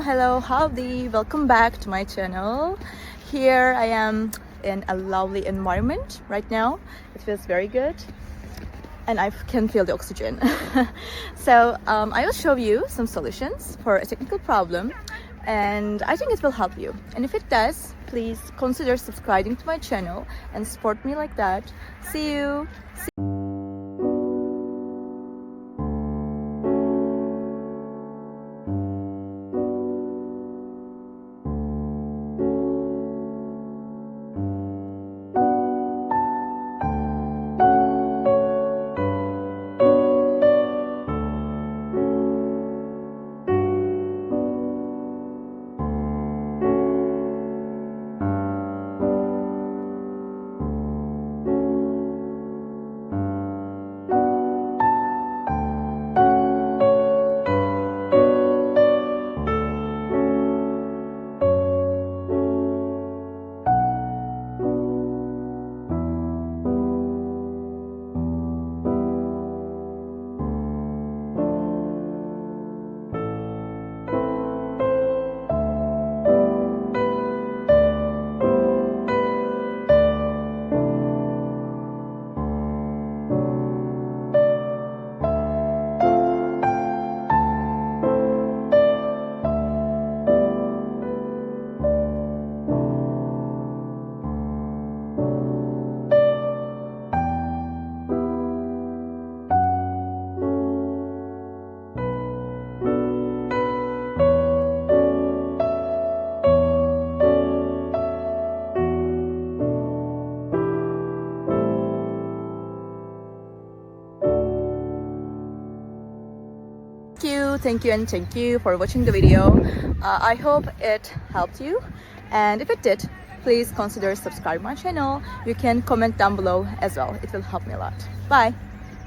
Hello, howdy, welcome back to my channel. Here I am in a lovely environment right now. It feels very good and I can feel the oxygen. So I will show you some solutions for a technical problem, and I think it will help you. And if it does, please consider subscribing to my channel and support me like that. See you. Thank you for watching the video. I hope it helped you, and if it did, please consider subscribing my channel. You can comment down below as well. It will help me a lot. Bye.